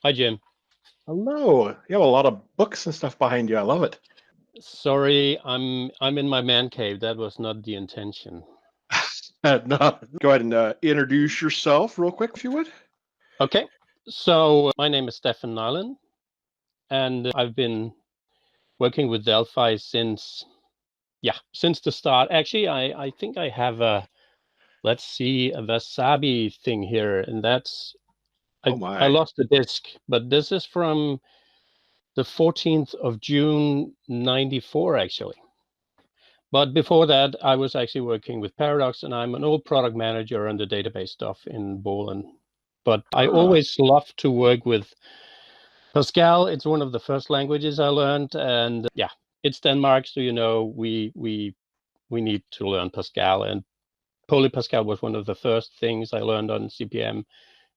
Hi, Jim. Hello. You have a lot of books and stuff behind you. I love it. Sorry, I'm in my man cave. That was not the intention. No, go ahead and introduce yourself real quick, if you would. Okay. So my name is Steffen Nyeland, and I've been working with Delphi since the start. Actually, I think I have let's see, a wasabi thing here, and that's Oh I my. lost the disc, but this is from the 14th of June, 94, actually. But before that, I was actually working with Paradox, and I'm an old product manager on the database stuff in Bolin. But I Ah, always love to work with Pascal. It's one of the first languages I learned, and yeah, it's Denmark, so we need to learn Pascal. And Poly Pascal was one of the first things I learned on CPM,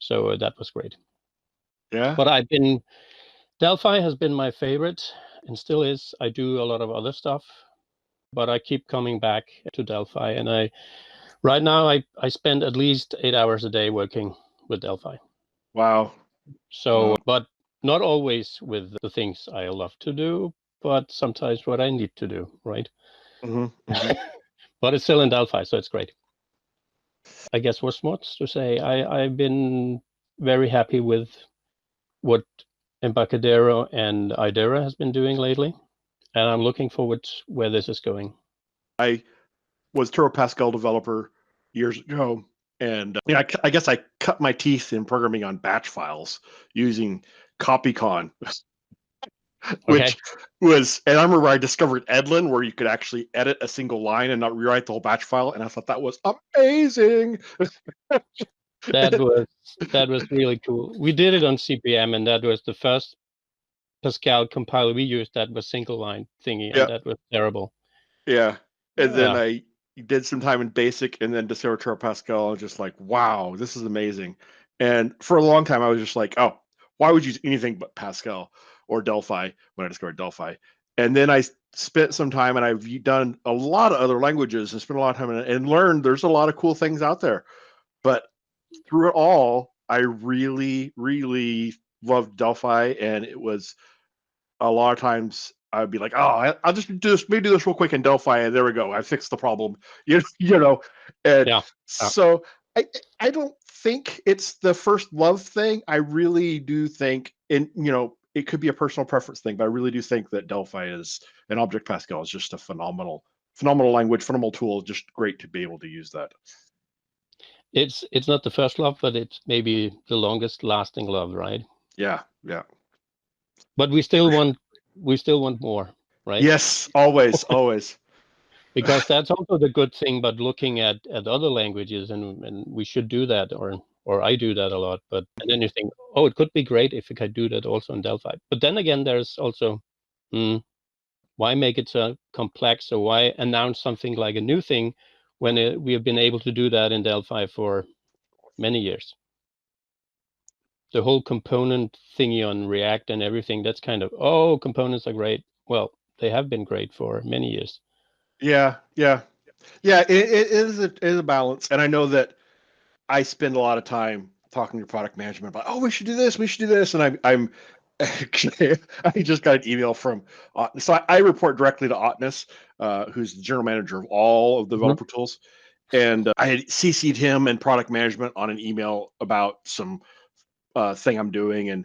so that was great. yeah. But Delphi has been my favorite and still is. I do a lot of other stuff, but I keep coming back to Delphi, and right now, I spend at least 8 hours a day working with Delphi. Wow. So, Wow. but not always with the things I love to do, but sometimes what I need to do, right? Hmm. But it's still in Delphi, so it's great. I guess what's more to say, I've been very happy with what Embarcadero and Idera has been doing lately, and I'm looking forward to where this is going. I was Turbo Pascal developer years ago, and I guess I cut my teeth in programming on batch files using CopyCon, Okay. which was, and I remember I discovered Edlin, where you could actually edit a single line and not rewrite the whole batch file, and I thought that was amazing. That was that was really cool. We did it on CPM, and that was the first Pascal compiler we used that was single line thingy, and Yeah, that was terrible. yeah. And then Yeah, I did some time in Basic, and then discovered Turbo Pascal, and just like, wow, this is amazing. And for a long time, I was just like, oh, why would you use anything but Pascal or Delphi when I discovered Delphi? And then I spent some time, and I've done a lot of other languages and spent a lot of time and learned there's a lot of cool things out there. But through it all, I really, really loved Delphi, and it was a lot of times I'd be like, oh, I'll just do this, maybe do this real quick in Delphi, and there we go. I fixed the problem. You know, and yeah, yeah. so I I don't think it's the first love thing. I really do think, and it could be a personal preference thing, but I really do think that Delphi is and Object Pascal is just a phenomenal language, phenomenal tool. Just great to be able to use that. It's not the first love, but it's maybe the longest lasting love, right? Yeah, yeah. But we still want more, right? Yes, always, always. Because that's also the good thing. But looking at other languages, and we should do that, or I do that a lot. But and then you think, oh, it could be great if we could do that also in Delphi. But then again, there's also, hmm, why make it so complex, or why announce something like a new thing when we have been able to do that in Delphi for many years? The whole component thingy on React and everything, that's kind of, oh, components are great. Well, they have been great for many years. Yeah, yeah, yeah. It is a balance, and I know that I spend a lot of time talking to product management about, oh, we should do this, we should do this, and I'm actually, I just got an email from so I report directly to Otness, who's the general manager of all of the Mhm. developer tools, and I had CC'd him and product management on an email about some thing I'm doing, and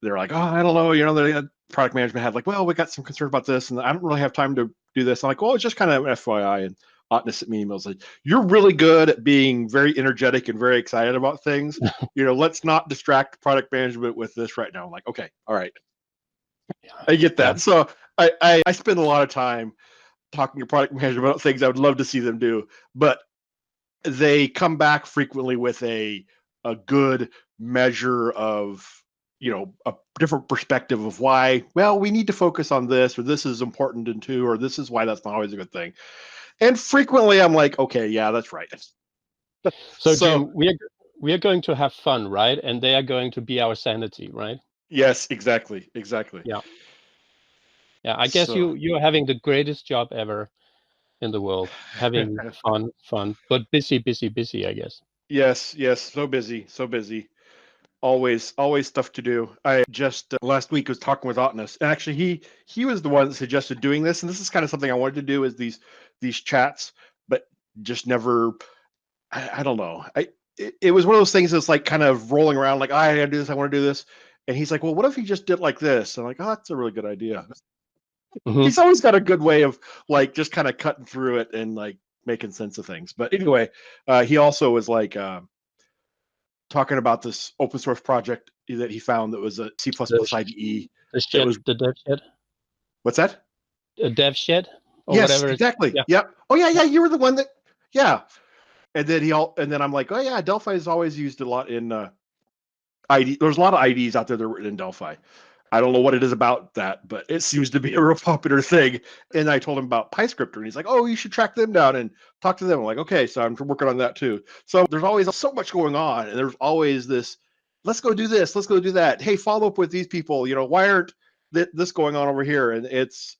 they're like, oh, I don't know, the product management had like, well, we got some concern about this, and I don't really have time to do this. I'm like, well, it's just kind of FYI, and Otness sent me emails like, you're really good at being very energetic and very excited about things. Let's not distract product management with this right now. I'm like, okay, all right, I get Yeah. that. So I spend a lot of time talking to product management about things I would love to see them do, but they come back frequently with a good measure of a different perspective of why, well, we need to focus on this, or this is important in two, or this is why that's not always a good thing. And frequently I'm like, okay, yeah, that's right. So So Jim, we are going to have fun, right? And they are going to be our sanity, right? yes, exactly. Yeah. Yeah. I guess So you're having the greatest job ever in the world, having fun, but busy, busy, busy, I guess. yes, so busy, so busy. Always stuff to do. I just last week was talking with Otnus, and actually he was the one that suggested doing this, and this is kind of something I wanted to do, is these chats, but just never. I don't know. It was one of those things that's like kind of rolling around, like, I gotta do this, I want to do this, and he's like, well, what if he just did like this? And I'm like, oh, that's a really good idea. Mhm. He's always got a good way of like just kind of cutting through it and like making sense of things. But anyway, he also was like talking about this open source project that he found that was a C++ IDE. The That shed, was, the dev shed, what's that? a dev shed, or Yes, whatever. exactly. Yeah. Yep. Oh yeah, Yeah. you were the one that, yeah. And then I'm like, oh yeah, Delphi is always used a lot in ID. There's a lot of IDs out there that are written in Delphi. I don't know what it is about that, but it seems to be a real popular thing. And I told him about PyScripter, and he's like, oh, you should track them down and talk to them. I'm like, okay, so I'm working on that too. So there's always so much going on, and there's always this, let's go do this, let's go do that. Hey, follow up with these people. Why aren't this going on over here? And it's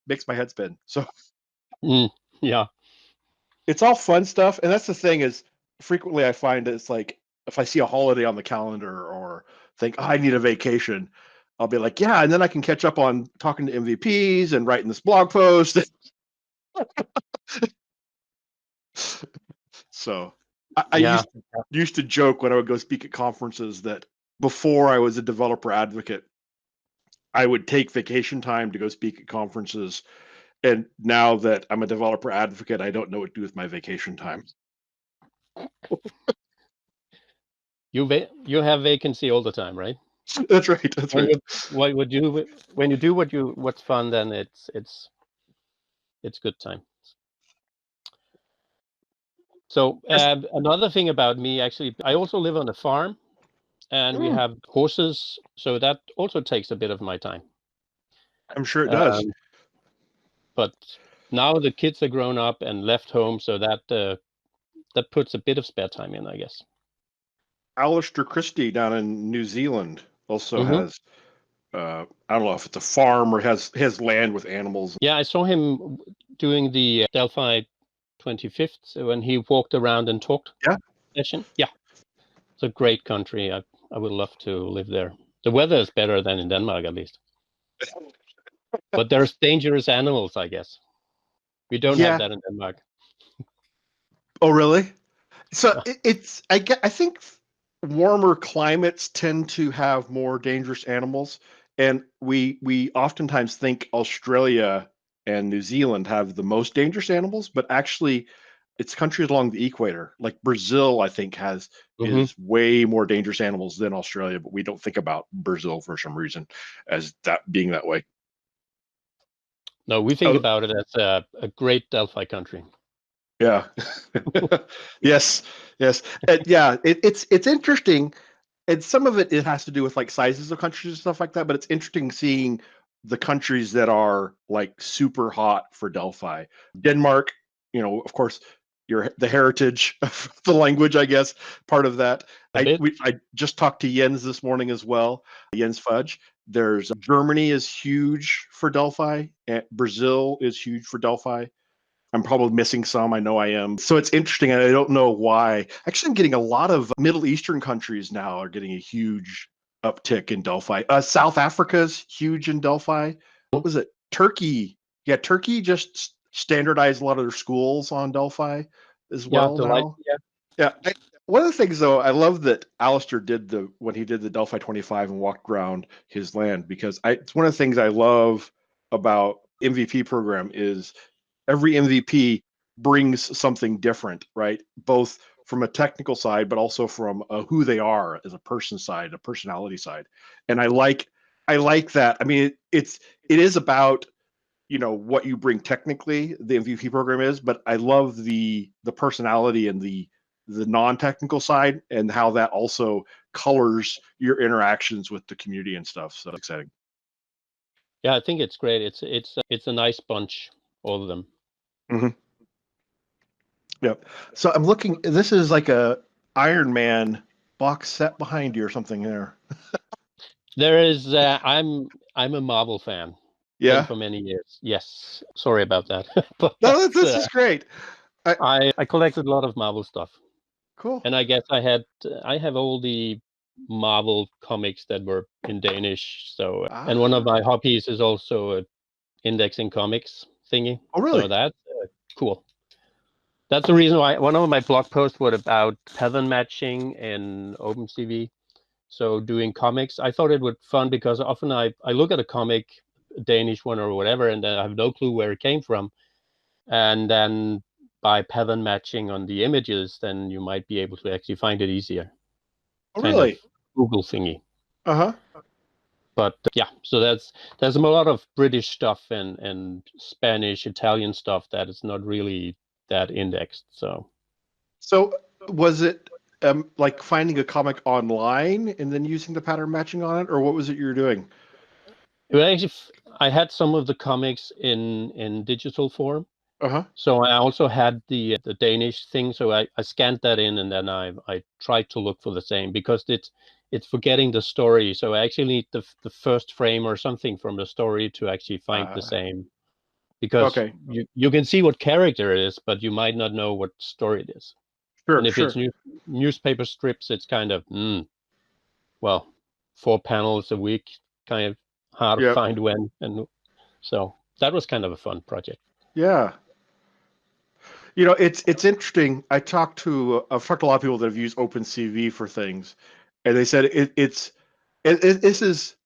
makes my head spin. So Yeah. it's all fun stuff, and that's the thing, is frequently I find it's like, if I see a holiday on the calendar or think, oh, I need a vacation, I'll be like, yeah, and then I can catch up on talking to MVPs and writing this blog post. So I Yeah. used to joke when I would go speak at conferences that before I was a developer advocate, I would take vacation time to go speak at conferences, and now that I'm a developer advocate, I don't know what to do with my vacation time. You have vacancy all the time, right? That's right. That's When right. you do what's fun, then it's good time. So another thing about me, actually, I also live on a farm, and we have horses, so that also takes a bit of my time. I'm sure it does. But now the kids are grown up and left home, so that puts a bit of spare time in, I guess. Alistair Christie down in New Zealand also Hmm. has, I don't know if it's a farm or has land with animals. Yeah, I saw him doing the Delphi 25th when he walked around and talked Yeah. session. Yeah, it's a great country. I would love to live there. The weather is better than in Denmark, at least. But there's dangerous animals, I guess. We don't have Yeah. that in Denmark. Oh, really? So No. I think warmer climates tend to have more dangerous animals, and we oftentimes think Australia and New Zealand have the most dangerous animals, but actually it's countries along the equator. Like Brazil, I think Hmm. is way more dangerous animals than Australia, but we don't think about Brazil for some reason as that being that way. No, we think Oh, about it as a great Delphi country. yeah. Yes, yes. And yeah, it's interesting, and some of it has to do with like sizes of countries and stuff like that, but it's interesting seeing the countries that are like super hot for Delphi. Denmark, of course, the heritage of the language, I guess, part of that. A bit. I just talked to Jens this morning as well, Jens Fudge. There's Germany is huge for Delphi, and Brazil is huge for Delphi. I'm probably missing some. I know I am. So it's interesting, and I don't know why. Actually, I'm getting a lot of Middle Eastern countries now are getting a huge uptick in Delphi. South Africa's huge in Delphi. What was it? Turkey. Yeah, Turkey just standardized a lot of their schools on Delphi as Yeah, well delight. now. Yeah. Yeah. One of the things, though, I love that Alistair did when he did the Delphi 25 and walked around his land, because it's one of the things I love about MVP program is every MVP brings something different, right? Both from a technical side, but also from who they are as a person side, a personality side. And I like that. I mean, it is about what you bring technically. The MVP program is, but I love the personality and the non-technical side, and how that also colors your interactions with the community and stuff. So that's exciting. Yeah, I think it's great. It's a nice bunch, all of them. Mm-hmm. Yep. So I'm looking. This is like a Iron Man box set behind you or something there. There is. I'm a Marvel fan. Been Yeah. for many years. Yes. Sorry about that, but No, this is great. I collected a lot of Marvel stuff, Cool. and I guess I have all the Marvel comics that were in Danish. So, and one of my hobbies is also indexing comics thingy. Oh, really? So that's cool. That's the reason why one of my blog posts was about pattern matching in OpenCV. So doing comics, I thought it would fun because often I look at a comic, a Danish one or whatever, and then I have no clue where it came from. And then by pattern matching on the images, then you might be able to actually find it easier. Oh, Kind of really? Google thingy. Uh-huh. But yeah, so there's a lot of British stuff and Spanish, Italian stuff that is not really that indexed. So was it like finding a comic online and then using the pattern matching on it, or what was it you were doing? Well, actually, I had some of the comics in digital form. Uh-huh. So I also had the Danish thing. So I scanned that in, and then I tried to look for the same because it's forgetting the story. So I actually need the first frame or something from the story to actually find the same. Because Okay. you can see what character it is, but you might not know what story it is. And Sure, if it's sure. newspaper strips, it's kind of well, 4 panels a week, kind of hard to Yep. find when. And so that was kind of a fun project. Yeah. You know, it's interesting. I've talked to a lot of people that have used OpenCV for things, and they said this is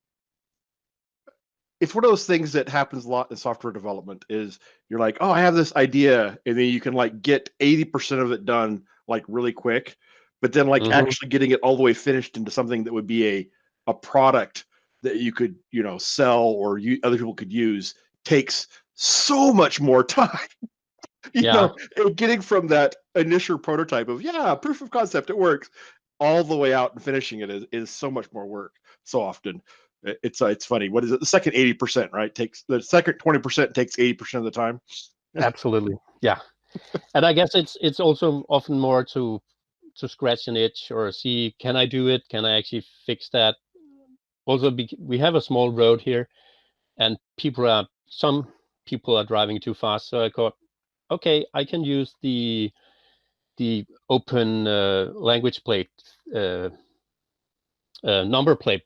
it's one of those things that happens a lot in software development. Is you're like, oh, I have this idea, and then you can like get 80% of it done like really quick, but then like actually getting it all the way finished into something that would be a product that you could sell or other people could use takes so much more time. Getting from that initial prototype of proof of concept, it works, all the way out and finishing it is so much more work. So often, it's funny. What is it? The second 80%, right? Takes the second 20% takes 80% of the time. Absolutely, yeah. And I guess it's also often more to scratch an itch or see, can I do it? Can I actually fix that? Also, we have a small road here, and some people are driving too fast. So I thought, okay, I can use the open language plate number plate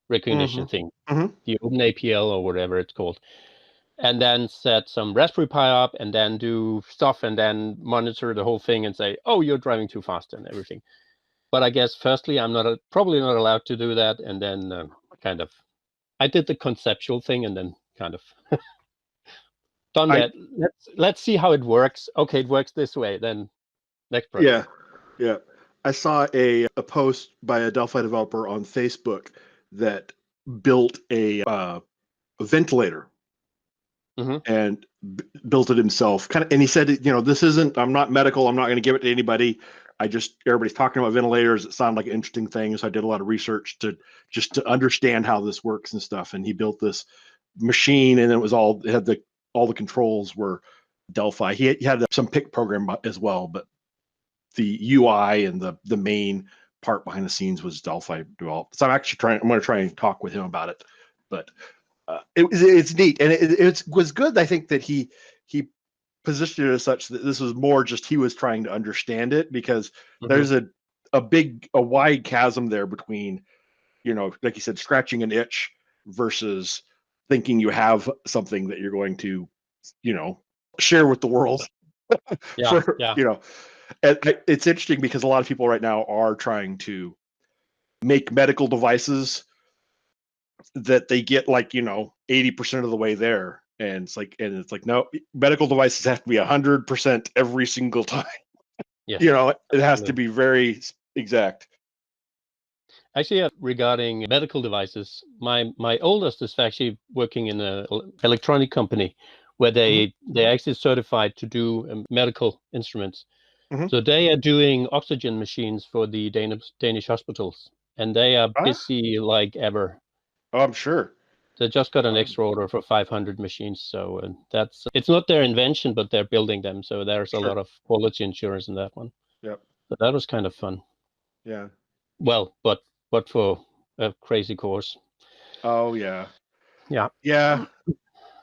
recognition thing, the open APL or whatever it's called, and then set some Raspberry Pi up and then do stuff and then monitor the whole thing and say, oh, you're driving too fast and everything. But I guess firstly, I'm probably not allowed to do that, and then I did the conceptual thing and then kind of done that. Let's see how it works. Okay, it works this way. Then next project. Yeah. I saw a post by a Delphi developer on Facebook that built a ventilator and built it himself. And he said, this isn't. I'm not medical. I'm not going to give it to anybody. Everybody's talking about ventilators. It sounded like an interesting thing, so I did a lot of research to understand how this works and stuff. And he built this machine, and it had all the controls were Delphi. He had some PIC program as well, but the UI and the main part behind the scenes was Delphi developed. So I'm going to try and talk with him about it. But it's neat, and it was good. I think that he positioned it as such that this was more just he was trying to understand it, because there's a wide chasm there between, like you said, scratching an itch versus thinking you have something that you're going to, share with the world. And it's interesting because a lot of people right now are trying to make medical devices that they get 80% of the way there. And it's like, no, medical devices have to be 100% every single time. Yes, it has to be very exact. Actually, regarding medical devices, my oldest is actually working in an electronic company where they actually certified to do medical instruments. So they are doing oxygen machines for the Danish hospitals, and they are busy like ever. Oh, I'm sure. They just got an extra order for 500 machines. So it's not their invention, but they're building them. So there's a lot of quality insurance in that one. Yep. So that was kind of fun. Yeah. Well, but for a crazy course. Oh yeah. Yeah. Yeah.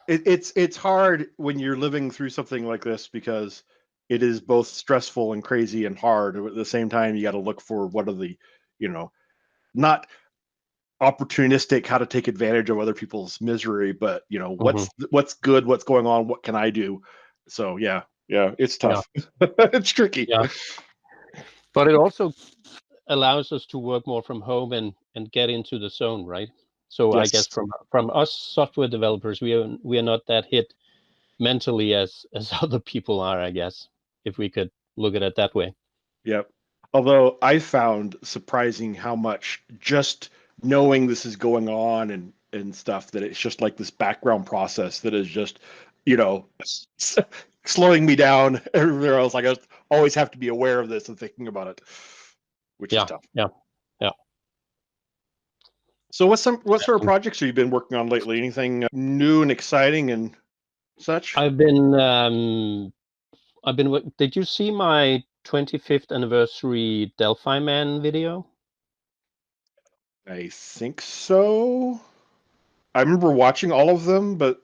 It's hard when you're living through something like this, because it is both stressful and crazy and hard. At the same time, you got to look for what are the, not opportunistic, how to take advantage of other people's misery, but what's good, what's going on, what can I do? So yeah, it's tough. It's tricky. Yeah, but it also allows us to work more from home and get into the zone, right? So I guess Yes. from us software developers, we are not that hit mentally as other people are, I guess, if we could look at it that way. Yep. Although I found surprising how much just knowing this is going on and stuff, that it's just like this background process that is just, slowing me down everywhere else. Like I always have to be aware of this and thinking about it, which is tough. Yeah. So what sort of projects have you been working on lately? Anything new and exciting and such? I've been did you see my 25th anniversary Delphi Man video? I think so. I remember watching all of them, but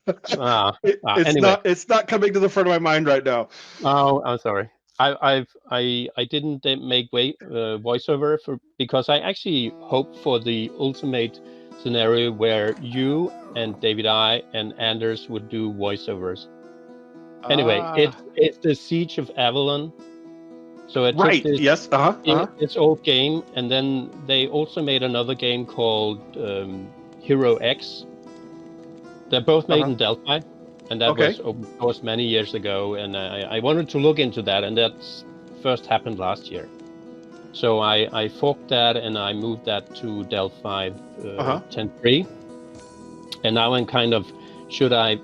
Anyway. it's not coming to the front of my mind right now. Oh, I'm sorry. I didn't make voiceover because I actually hoped for the ultimate scenario where you and David I and Anders would do voiceovers. Anyway, it's the Siege of Avalon. So I took this this old game, and then they also made another game called Hero X. They're both made in Delphi, and that was open source many years ago. And I wanted to look into that, and that first happened last year. So I forked that and I moved that to Delphi 10.3. And now I'm kind of, should I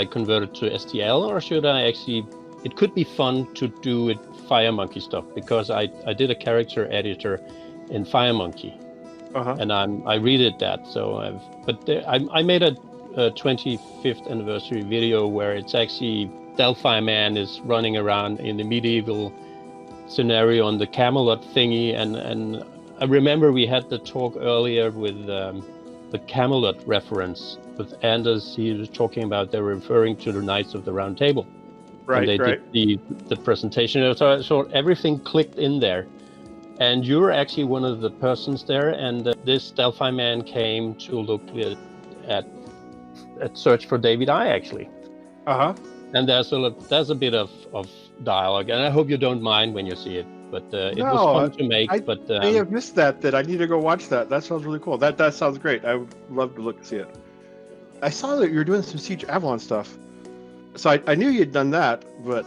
convert it to STL, or should I actually? It could be fun to do it FireMonkey stuff, because I did a character editor in FireMonkey, and I redid that. So I made a 25th anniversary video where it's actually Delphi Man is running around in the medieval scenario on the Camelot thingy, and I remember we had the talk earlier with the Camelot reference with Anders. He was talking about they're referring to the Knights of the Round Table. Right, and they did the presentation. So everything clicked in there. And you're actually one of the persons there. And this Delphi Man came to look at search for David I, actually. And there's a bit of dialogue, and I hope you don't mind when you see it. But it was fun to make. I may have missed that I need to go watch that. That sounds really cool. That sounds great. I would love to see it. I saw that you were doing some Siege Avalon stuff. So I knew you'd done that, but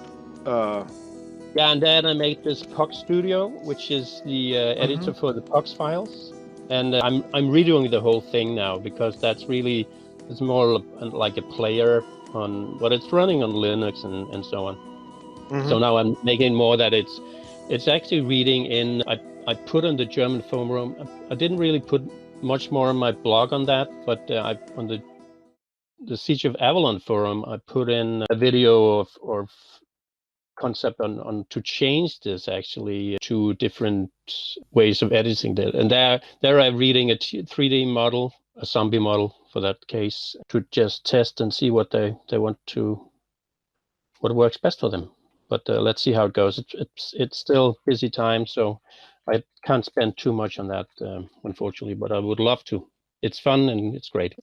yeah, and then I made this Puck Studio, which is the editor for the Pucks files, and I'm redoing the whole thing now, because it's more like a player on what it's running on Linux and so on. So now I'm making more that it's actually reading in. I put on the German forum. I didn't really put much more on my blog on that, but on the Siege of Avalon forum, I put in a video of concept on to change this actually to different ways of editing that. And there I'm reading a 3D model, a zombie model for that case, to just test and see what they want to, what works best for them. But let's see how it goes. It's still busy time, so I can't spend too much on that, unfortunately, but I would love to. It's fun and it's great.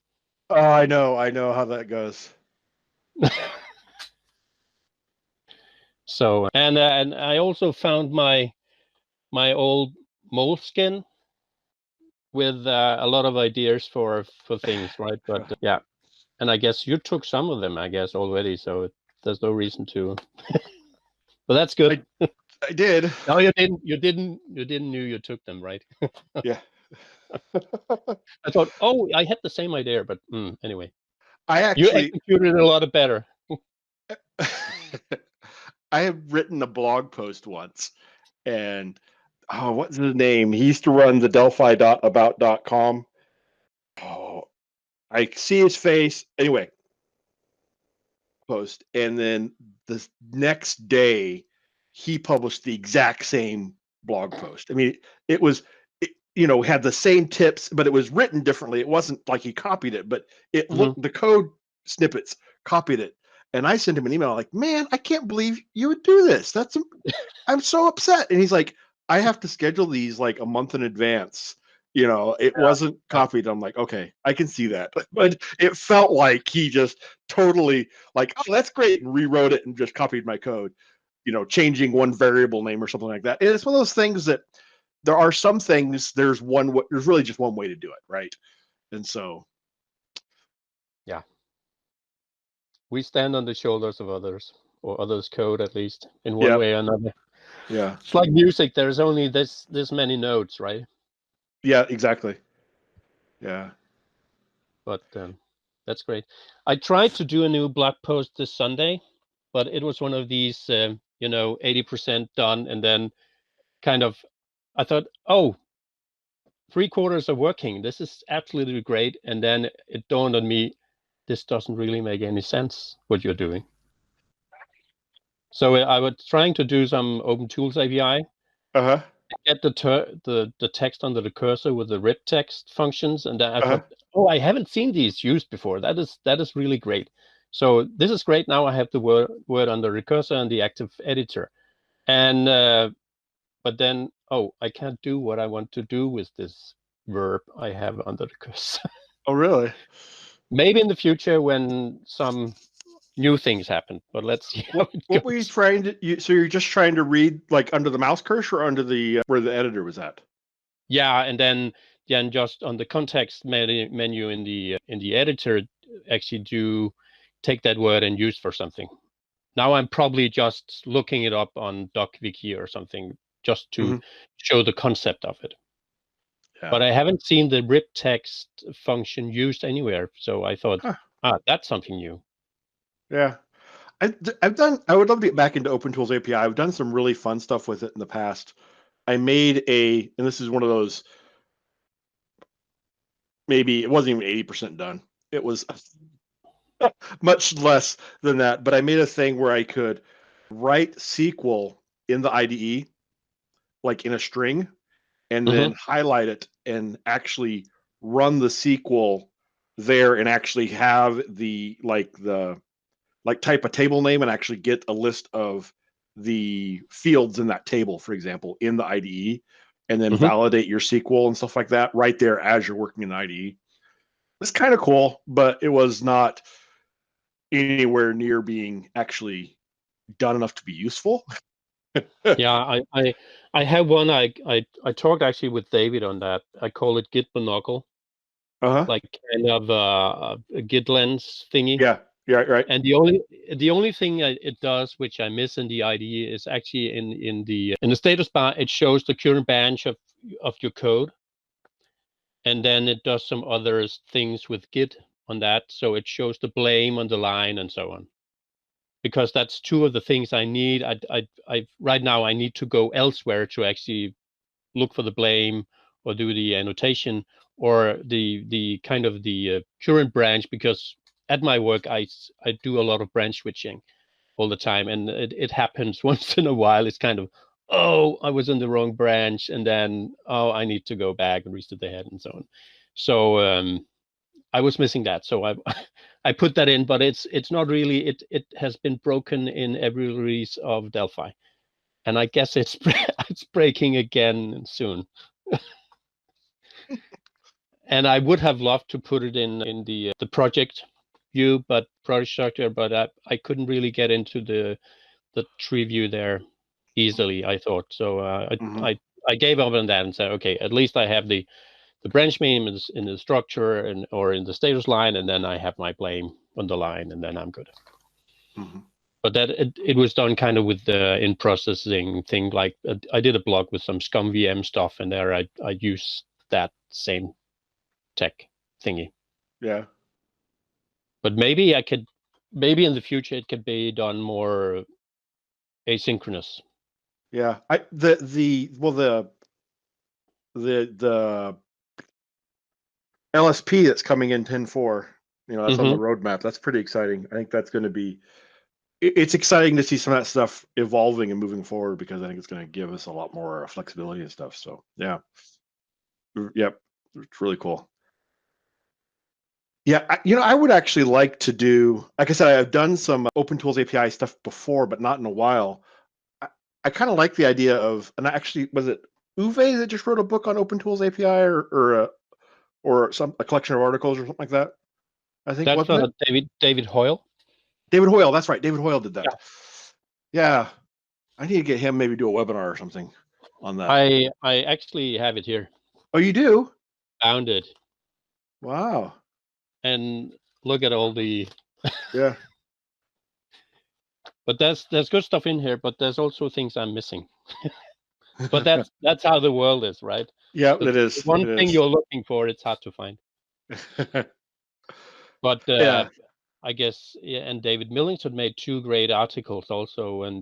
Oh, I know how that goes. So and I also found my old moleskin with a lot of ideas for things, right? But yeah, and I guess you took some of them, I guess, already. So there's no reason to. But that's good. I did. No, you didn't. You didn't knew you took them, right? Yeah. I thought, oh, I had the same idea, but anyway. You executed it a lot better. I have written a blog post once, and what's his name? He used to run the Delphi.about.com. Oh, I see his face. Anyway, post, and then the next day, he published the exact same blog post. I mean, it was, had the same tips, but it was written differently. It wasn't like he copied it, but it looked, the code snippets copied it. And I sent him an email like, man, I can't believe you would do this. I'm so upset. And he's like, I have to schedule these like a month in advance. It wasn't copied. I'm like, okay, I can see that. But it felt like he just totally like, oh, that's great, and rewrote it and just copied my code, changing one variable name or something like that. And it's one of those things that there are some things, there's really just one way to do it, right? And so, yeah, we stand on the shoulders of others, or others' code, at least in one way or another. Yeah. It's like music. There's only this many notes, right? Yeah, exactly. Yeah. But that's great. I tried to do a new blog post this Sunday, but it was one of these, 80% done, and then kind of, I thought, oh, 3/4 are working. This is absolutely great. And then it dawned on me, this doesn't really make any sense, what you're doing. So I was trying to do some Open Tools API, Uh-huh. get the text under the cursor with the rip text functions, and then I Uh-huh. thought, oh, I haven't seen these used before. That is really great. So this is great. Now I have the word under the cursor and the active editor, and but then, oh, I can't do what I want to do with this verb I have under the cursor. Oh, really? Maybe in the future when some new things happen, but let's see how it What goes. were you trying to? So you're just trying to read like under the mouse cursor or under the where the editor was at? Yeah, and then just on the context menu in the editor, actually do take that word and use for something. Now I'm probably just looking it up on DocWiki or something just to show the concept of it. Yeah. But I haven't seen the rip text function used anywhere, so I thought, that's something new. Yeah. I would love to get back into Open Tools API. I've done some really fun stuff with it in the past. I made and this is one of those, maybe it wasn't even 80% done. It was much less than that, but I made a thing where I could write SQL in the IDE, like in a string, and then highlight it and actually run the SQL there and actually have the type a table name and actually get a list of the fields in that table, for example, in the IDE, and then validate your SQL and stuff like that right there as you're working in the IDE. It's kind of cool, but it was not anywhere near being actually done enough to be useful. Yeah, I have one. I talked actually with David on that. I call it Git Monocle, like kind of a Git lens thingy. Yeah, right. And the only thing it does, which I miss in the IDE, is actually in the status bar. It shows the current branch of your code, and then it does some other things with Git on that. So it shows the blame on the line and so on. Because that's two of the things I need. I right now I need to go elsewhere to actually look for the blame or do the annotation or the kind of the current branch, because at my work I do a lot of branch switching all the time, and it happens once in a while. It's kind of, oh, I was in the wrong branch, and then, oh, I need to go back and reset the head and so on. So I was missing that, so I I put that in, but it's not really, it has been broken in every release of Delphi, and I guess it's it's breaking again soon. And I would have loved to put it in the project view, but project structure, but I couldn't really get into the tree view there easily, I thought. So I gave up on that and said, okay, at least I have the branch name in the structure and or in the status line, and then I have my blame on the line, and then I'm good. But that it was done kind of with the in processing thing. Like I did a blog with some scum VM stuff, and there I used that same tech thingy. Yeah. But maybe maybe in the future it could be done more asynchronous. Yeah. The LSP that's coming in 10.4, that's on the roadmap. That's pretty exciting. I think that's going to be, it's exciting to see some of that stuff evolving and moving forward, because I think it's going to give us a lot more flexibility and stuff. So yeah. Yep. It's really cool. Yeah. I would actually like to do, like I said, I've done some Open Tools API stuff before, but not in a while. I kind of like the idea of, and actually, was it Uwe that just wrote a book on Open Tools API or a collection of articles or something like that. I think That's wasn't it David Hoyle. David Hoyle? That's right. David Hoyle did that. Yeah. Yeah, I need to get him maybe do a webinar or something on that. I actually have it here. Oh, you do? Found it. Wow. And look at all the. Yeah. But there's good stuff in here, but there's also things I'm missing. But that's how the world is, right? Yeah, The it is. one It thing is. you're looking for, it's hard to find. But Yeah. I guess, yeah, and David Millington made 2 great articles also when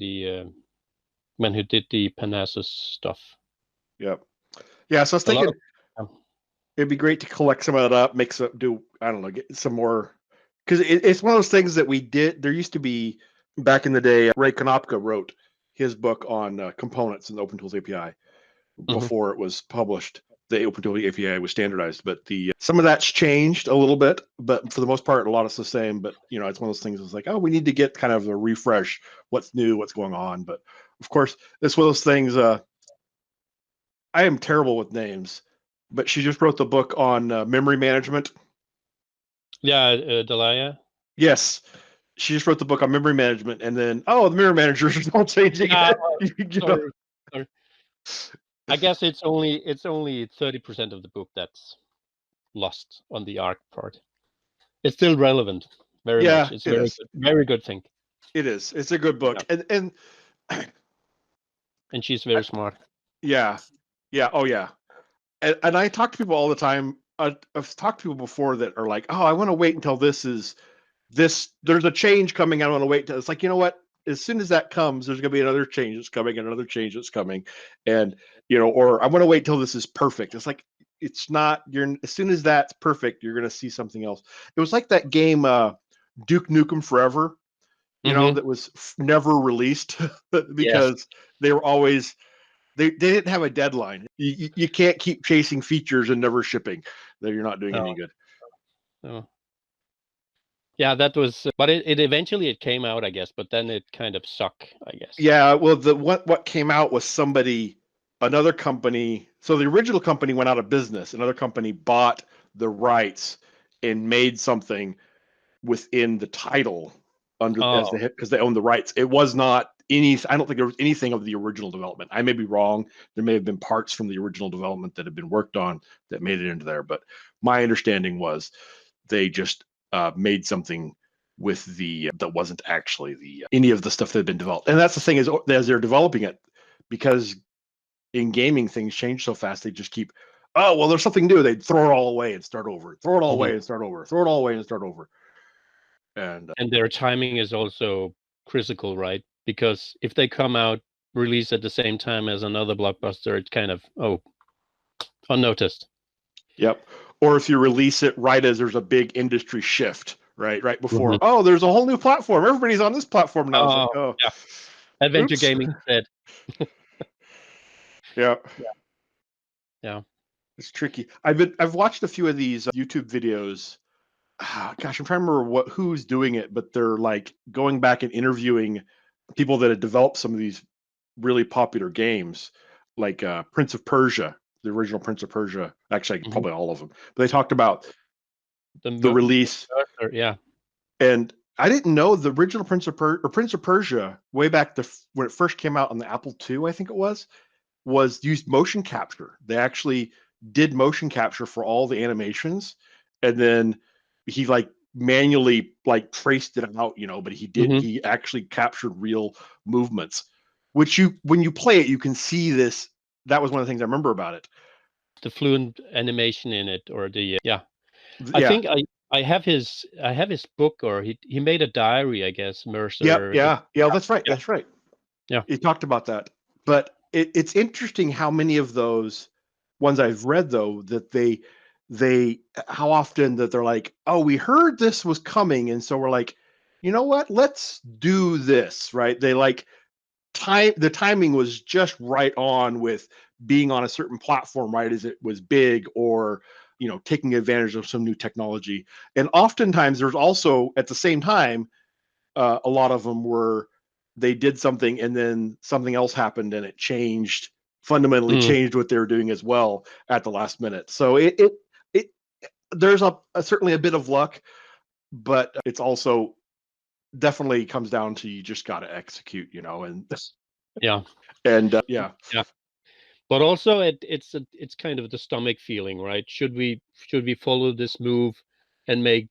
when he did the Parnassus stuff. Yep. Yeah. So I was thinking it'd be great to collect some of that up, I don't know, get some more, because it's one of those things that we did. There used to be back in the day. Ray Konopka wrote his book on components in the Open Tools API before it was published. The Open Tools API was standardized, but some of that's changed a little bit. But for the most part, a lot is the same. But it's one of those things. It's like, oh, we need to get kind of a refresh. What's new? What's going on? But of course, it's one of those things. I am terrible with names, but she just wrote the book on memory management. Yeah, Delia. Yes, she just wrote the book on memory management, and then the memory managers are all changing it. Sorry. I guess it's only 30% of the book that's lost on the ARC part. It's still relevant, very much. It's very good thing. It is. It's a good book, and she's very smart. Yeah. Oh yeah. And I talk to people all the time. I've talked to people before that are like, oh, I want to wait until there's a change coming. I want to wait till it's like, you know what? As soon as that comes, there's going to be another change that's coming and another change that's coming. And, or I want to wait till this is perfect. It's like, it's not, as soon as that's perfect, you're going to see something else. It was like that game, Duke Nukem Forever, that was never released because they were always, they didn't have a deadline. You can't keep chasing features and never shipping. That you're not doing any good. No. Yeah, that was, but it eventually came out, I guess, but then it kind of sucked, I guess. Yeah, well, what came out was another company. So the original company went out of business. Another company bought the rights and made something within the title as the hit because they owned the rights. It was not I don't think there was anything of the original development. I may be wrong. There may have been parts from the original development that had been worked on that made it into there. But my understanding was they just made something with that wasn't actually any of the stuff that had been developed. And that's the thing, is as they're developing it, because in gaming things change so fast, they just keep, oh, well, there's something new. They'd throw it all away and start over, throw it all away and start over, throw it all away and start over. And their timing is also critical, right? Because if they come out, release at the same time as another blockbuster, it's kind of, unnoticed. Yep. Or if you release it right as there's a big industry shift, right before, oh, there's a whole new platform. Everybody's on this platform now. Yeah. Adventure gaming instead. Yeah. It's tricky. I've watched a few of these YouTube videos. Gosh, I'm trying to remember who's doing it, but they're like going back and interviewing people that had developed some of these really popular games, like Prince of Persia, the original Prince of Persia. Actually, probably all of them. But they talked about the release. Yeah. And I didn't know the original Prince of Persia way back when it first came out on the Apple II, I think it was used motion capture. They actually did motion capture for all the animations, and then he manually traced it out, but he actually captured real movements, which when you play it, you can see this. That was one of the things I remember about it. The fluent animation in it, or I think I have his book, or he made a diary, I guess, Mercer. Yeah, that's right. That's right. Yeah. He talked about that. But it's interesting how many of those ones I've read, though, that how often that they're like, oh, we heard this was coming, and so we're like, you know what, let's do this, right? They the timing was just right on with being on a certain platform right as it was big, or taking advantage of some new technology. And oftentimes there's also at the same time a lot of them were they did something and then something else happened and it changed fundamentally changed what they were doing as well at the last minute. So it there's certainly a bit of luck, but it's also definitely comes down to you just got to execute, and Yeah. and Yeah. But also it's kind of the stomach feeling, right? Should we follow this move and make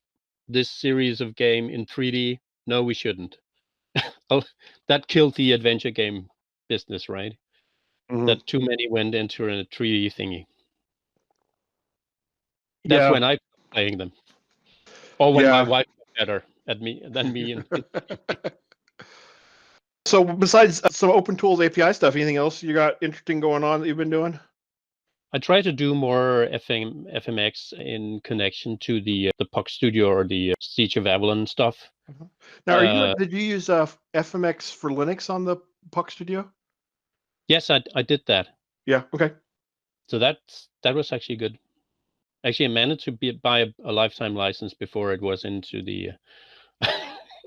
this series of game in 3D? No, we shouldn't. Oh, that killed the adventure game business, right? That too many went into a 3D thingy. That's when I stopped playing them. Or when my wife was better at me than me. So besides some open tools API stuff, anything else you got interesting going on that you've been doing? I try to do more FMX in connection to the Puck Studio or the Siege of Avalon stuff. Now, did you use FMX for Linux on the Puck Studio? Yes, I did that. Yeah. Okay. So that was actually good. Actually, I managed to buy a lifetime license before it was into the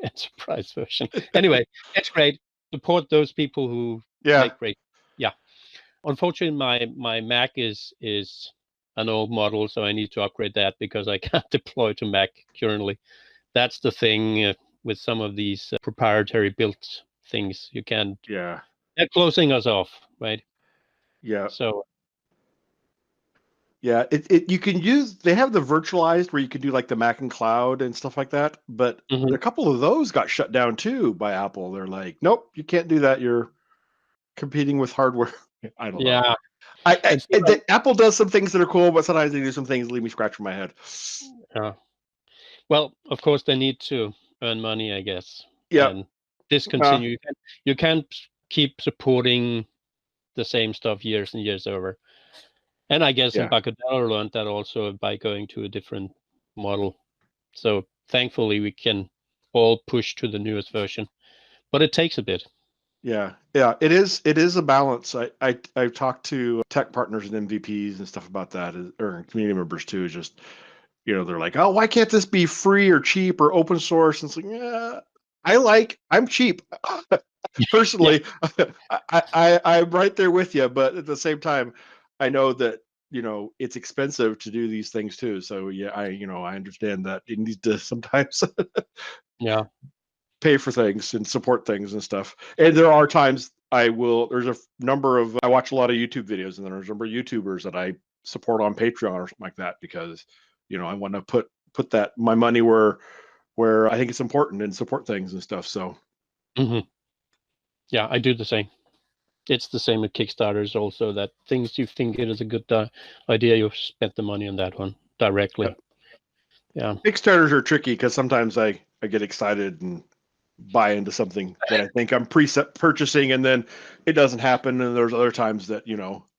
enterprise version. Anyway, it's great. Support those people who make great. Yeah. Unfortunately, my Mac is an old model, so I need to upgrade that because I can't deploy to Mac currently. That's the thing with some of these proprietary built things. You can't. Yeah. They're closing us off, right? Yeah. So. Yeah, you can use. They have the virtualized where you can do like the Mac and cloud and stuff like that. But a couple of those got shut down too by Apple. They're like, nope, you can't do that. You're competing with hardware. I don't know. Apple does some things that are cool, but sometimes they do some things that leave me scratching my head. Yeah. Well, of course they need to earn money, I guess. Yeah. And discontinue. You can't keep supporting the same stuff years and years over. And I guess Embarcadero learned that also by going to a different model. So thankfully we can all push to the newest version, but it takes a bit. Yeah, it is a balance. I've talked to tech partners and MVPs and stuff about that, or community members too. Just they're like, oh, why can't this be free or cheap or open source? And it's like, yeah, I'm cheap personally. I'm right there with you, but at the same time, I know that it's expensive to do these things too. So yeah, I understand that you need to sometimes pay for things and support things and stuff. And there are times there's a number of, I watch a lot of YouTube videos, and then there's a number of YouTubers that I support on Patreon or something like that because I want to put that my money where I think it's important and support things and stuff. So yeah, I do the same. It's the same with Kickstarters also, that things you think it is a good idea, you've spent the money on that one directly. Yeah. Kickstarters are tricky because sometimes I get excited and buy into something that I think I'm purchasing, and then it doesn't happen. And there's other times that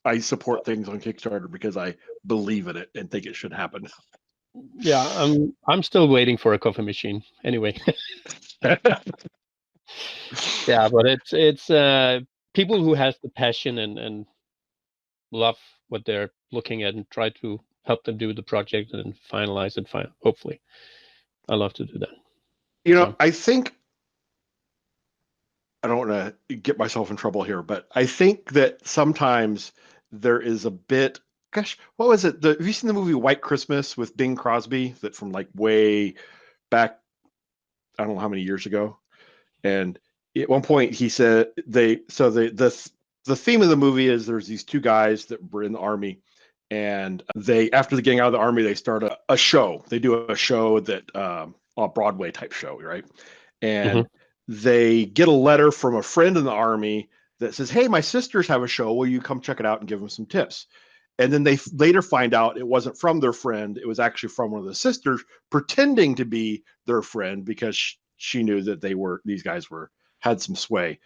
I support things on Kickstarter because I believe in it and think it should happen. Yeah, I'm still waiting for a coffee machine. Anyway. Yeah, but it's people who has the passion and love what they're looking at and try to help them do the project and finalize it. Hopefully, I love to do that. I think I don't want to get myself in trouble here, but I think that sometimes there is a bit. Gosh, what was it? Have you seen the movie White Christmas with Bing Crosby? That from like way back, I don't know how many years ago. And at one point he said the theme of the movie is there's these two guys that were in the army, and after getting out of the army, they start a show. They do a show that a Broadway type show, right? And they get a letter from a friend in the army that says, hey, my sisters have a show. Will you come check it out and give them some tips? And then they later find out it wasn't from their friend. It was actually from one of the sisters pretending to be their friend because she knew that these guys had some sway.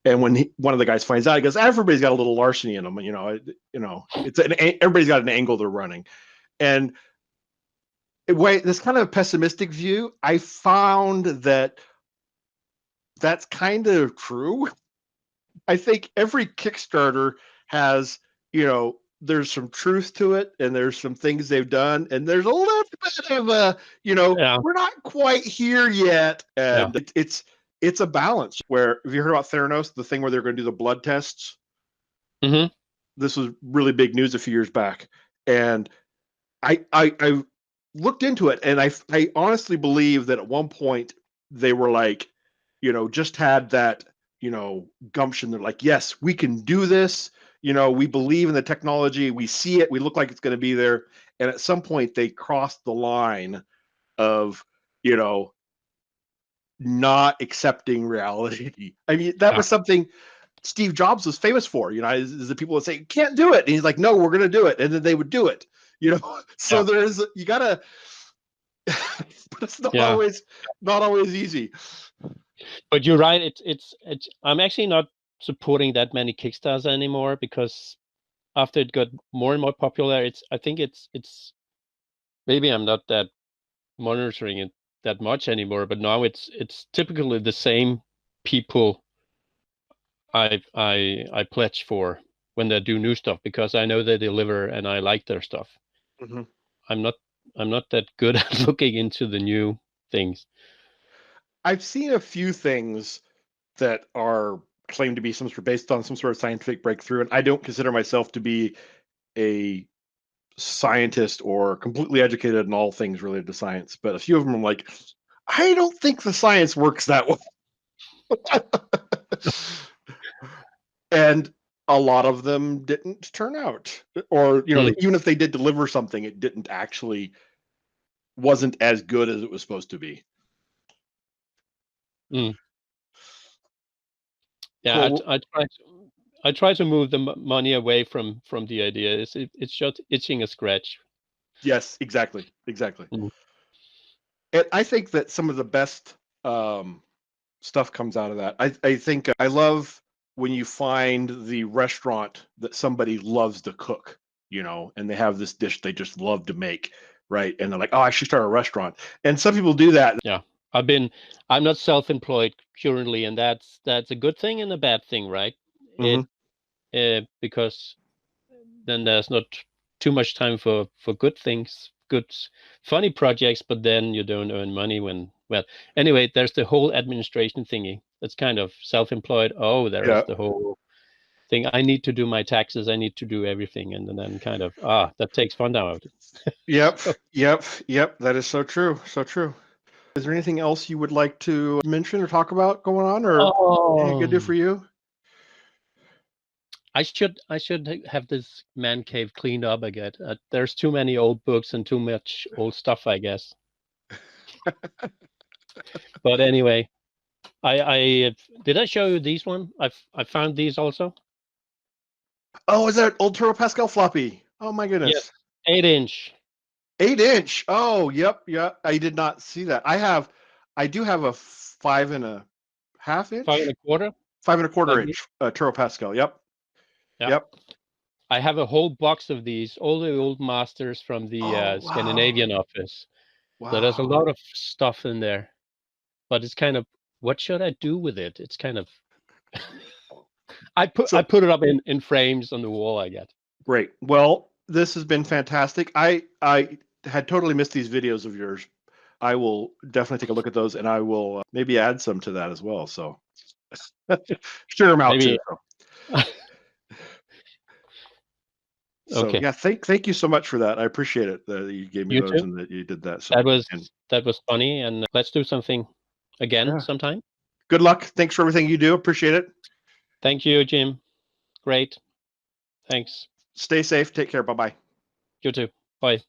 And when one of the guys finds out, he goes, everybody's got a little larceny in them. Everybody's got an angle they're running. And this kind of pessimistic view, I found that's kind of true. I think every Kickstarter has, there's some truth to it, and there's some things they've done, and there's a little bit of we're not quite here yet. And it's a balance where, have you heard about Theranos, the thing where they're going to do the blood tests? this was really big news a few years back, and I looked into it, and I honestly believe that at one point they were like, just had that, gumption. They're like, yes, we can do this. We believe in the technology. We see it. We look like it's going to be there. And at some point they crossed the line of, not accepting reality. I mean, that was something Steve Jobs was famous for, is the people would say, can't do it. And he's like, no, we're going to do it. And then they would do it, so you gotta, but it's not always easy. But you're right. It's I'm actually not supporting that many Kickstarters anymore, because after it got more and more popular, I think it's maybe I'm not that monitoring it that much anymore, but now it's typically the same people I pledge for when they do new stuff, because I know they deliver and I like their stuff. Mm-hmm. I'm not that good at looking into the new things. I've seen a few things that are claimed to be based on some sort of scientific breakthrough, and I don't consider myself to be a scientist or completely educated in all things related to science, but a few of them are like, I don't think the science works that way. And a lot of them didn't turn out, or even if they did deliver something, it wasn't as good as it was supposed to be. Yeah, cool. I try to move the money away from the idea. It's just itching a scratch. Yes, exactly. And I think that some of the best stuff comes out of that. I think I love when you find the restaurant that somebody loves to cook, and they have this dish they just love to make, right? And they're like, oh, I should start a restaurant. And some people do that. Yeah. I'm not self-employed currently, and that's a good thing and a bad thing, right? Because then there's not too much time for good things, good funny projects, but then you don't earn money anyway, there's the whole administration thingy. That's kind of self-employed. Oh, there's the whole thing. I need to do my taxes, I need to do everything, and then kind of that takes fun out. Yep. That is so true. Is there anything else you would like to mention or talk about going on, or anything I could do for you? I should have this man cave cleaned up again. There's too many old books and too much old stuff, I guess. But anyway, I did I show you these one? I found these also. Oh, is that old Turbo Pascal floppy? Oh my goodness. Yes, 8-inch. 8-inch. Oh, yep. I did not see that. I do have a 5.5 inch. 5.25. 5.25 inch Turbo Pascal. Yep. I have a whole box of these, all the old masters from the Scandinavian office. Wow. So there's a lot of stuff in there, but it's kind of, what should I do with it? It's kind of, I put it up in frames on the wall, I guess. Great. Well, this has been fantastic. I had totally missed these videos of yours. I will definitely take a look at those, and I will maybe add some to that as well. So share them out too. So okay. Yeah, thank you so much for that. I appreciate it that you gave me those and that you did that. So that was funny, and let's do something again sometime. Good luck. Thanks for everything you do. Appreciate it. Thank you, Jim. Great. Thanks. Stay safe. Take care. Bye-bye. You too. Bye.